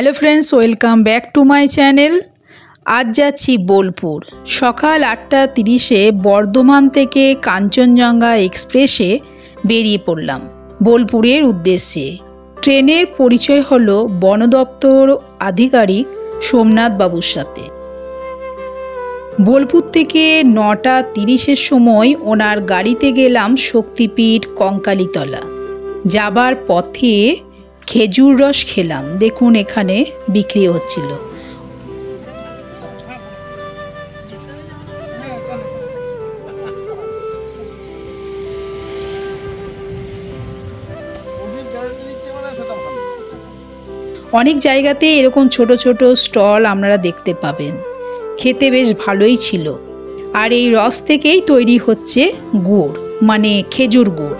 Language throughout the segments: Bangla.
Hello friends, welcome back to my channel. आज যাচ্ছি বোলপুর। সকাল 8:30-এ বর্ধমান থেকে কাঞ্চনজঙ্ঘা এক্সপ্রেসে বেরিয়ে পড়লাম বোলপুরের উদ্দেশ্যে। ট্রেনের পরিচয় হলো বন দপ্তর আধিকারিক সোমনাথ বাবুর সাথে। বোলপুর থেকে 9:30-এর সময় ওনার গাড়িতে গেলাম শক্তিপীঠ কঙ্কালীতলা। যাবার পথে খেজুর রস খেলাম। দেখুন এখানে বিক্রি হচ্ছিল। অনেক জায়গাতে এরকম ছোট ছোট স্টল আপনারা দেখতে পাবেন। খেতে বেশ ভালোই ছিল। আর এই রস থেকেই তৈরি হচ্ছে গুড়, মানে খেজুর গুড়।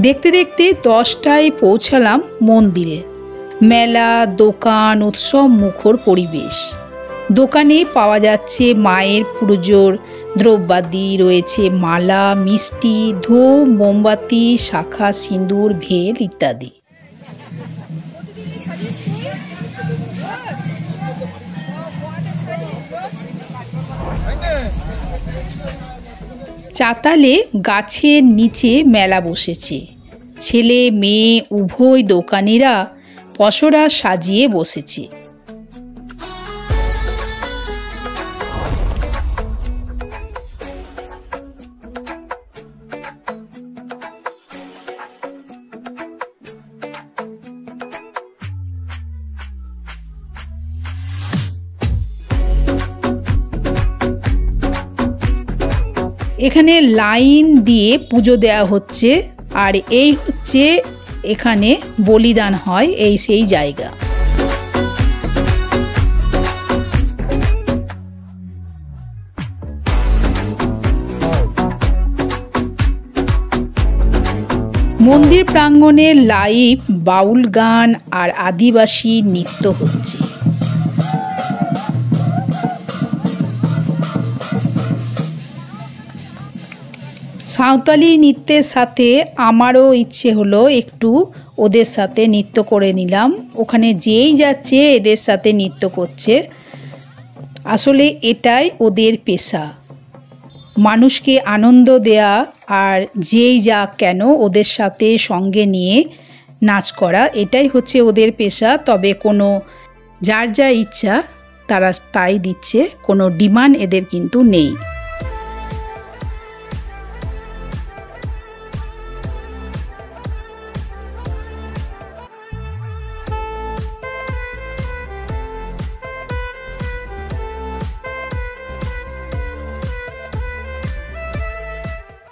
দেখতে দেখতে 10টায় পৌঁছালাম মন্দিরে। মেলা, দোকান, উৎসব মুখর পরিবেশ। দোকানে পাওয়া যাচ্ছে মায়ের পুজোর দ্রব্যাদি, রয়েছে মালা, মিষ্টি, ধূপ, মোমবাতি, শাখা, সিঁদুর, ভেল ইত্যাদি। চাতালে গাছের নিচে মেলা বসেছে। ছেলে মেয়ে উভয় দোকানিরা পসরা সাজিয়ে বসেছে। এখানে লাইন দিয়ে পুজো দেওয়া হচ্ছে। আর এই হচ্ছে এখানে বলিদান হয়, এই সেই জায়গা। মন্দির প্রাঙ্গণে লাইভ বাউল গান আর আদিবাসী নৃত্য হচ্ছে। সাঁওতালি নৃত্যের সাথে আমারও ইচ্ছে হলো একটু ওদের সাথে নৃত্য করে নিলাম। ওখানে যেই যাচ্ছে এদের সাথে নৃত্য করছে। আসলে এটাই ওদের পেশা, মানুষকে আনন্দ দেয়া। আর যেই যা কেন ওদের সাথে সঙ্গে নিয়ে নাচ করা, এটাই হচ্ছে ওদের পেশা। তবে কোনো যার যা ইচ্ছা তারা তাই দিচ্ছে, কোনো ডিমান্ড এদের কিন্তু নেই।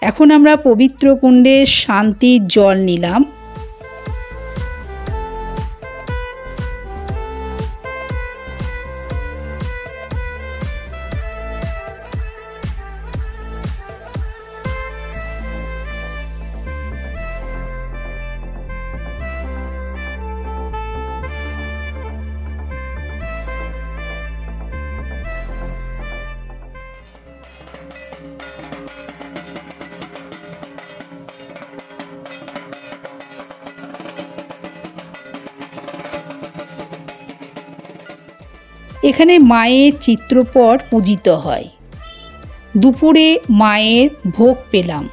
এখন আমরা পবিত্র কুণ্ডে শান্তির জল নিলাম। এখানে মায়ের চিত্রপট পূজিত হয়। দুপুরে মায়ের ভোগ পেলাম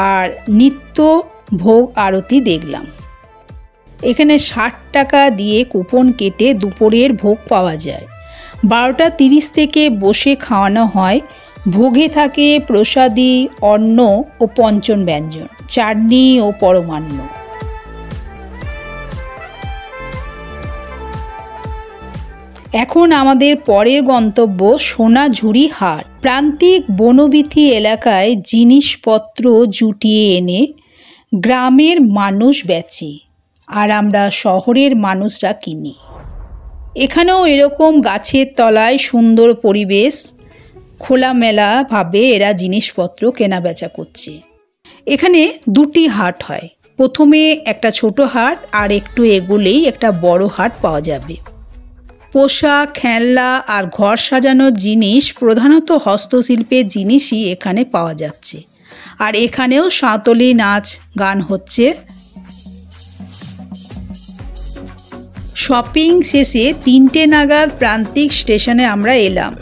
আর নিত্য ভোগ আরতি দেখলাম। এখানে 60 টাকা দিয়ে কুপন কেটে দুপুরের ভোগ পাওয়া যায়। 12:30 থেকে বসে খাওয়ানো হয়। ভোগে থাকে প্রসাদী, অন্ন ও পঞ্চন ব্যঞ্জন, চাটনি ও পরমান্ন। এখন আমাদের পরের গন্তব্য সোনাঝুরি হাট। প্রান্তিক বনবীথি এলাকায় জিনিসপত্র জুটিয়ে এনে গ্রামের মানুষ বেচে, আর আমরা শহরের মানুষরা কিনি। এখানেও এরকম গাছের তলায় সুন্দর পরিবেশ, খোলামেলাভাবে এরা জিনিসপত্র কেনা বেচা করছে। এখানে দুটি হাট হয়, প্রথমে একটা ছোট হাট আর একটু এগোলেই একটা বড় হাট পাওয়া যাবে। পোশাক, খেলনা আর ঘর সাজানোর জিনিস, প্রধানত হস্তশিল্পের জিনিসই এখানে পাওয়া যাচ্ছে। আর এখানেও সাঁওতালি নাচ গান হচ্ছে। শপিং শেষে 3টে নাগাদ প্রান্তিক স্টেশনে আমরা এলাম।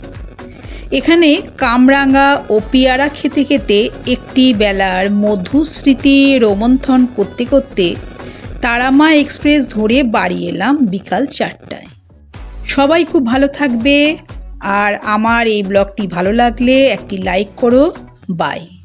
এখানে কামরাঙা ও পেয়ারা খেতে খেতে একটি বেলার মধুর স্মৃতি রোমন্থন করতে করতে তারামা এক্সপ্রেস ধরে বাড়ি এলাম বিকাল 4টায়। সবাই খুব ভালো থাকবে, আর আমার এই ব্লগটি ভালো লাগলে একটি লাইক করো। বাই।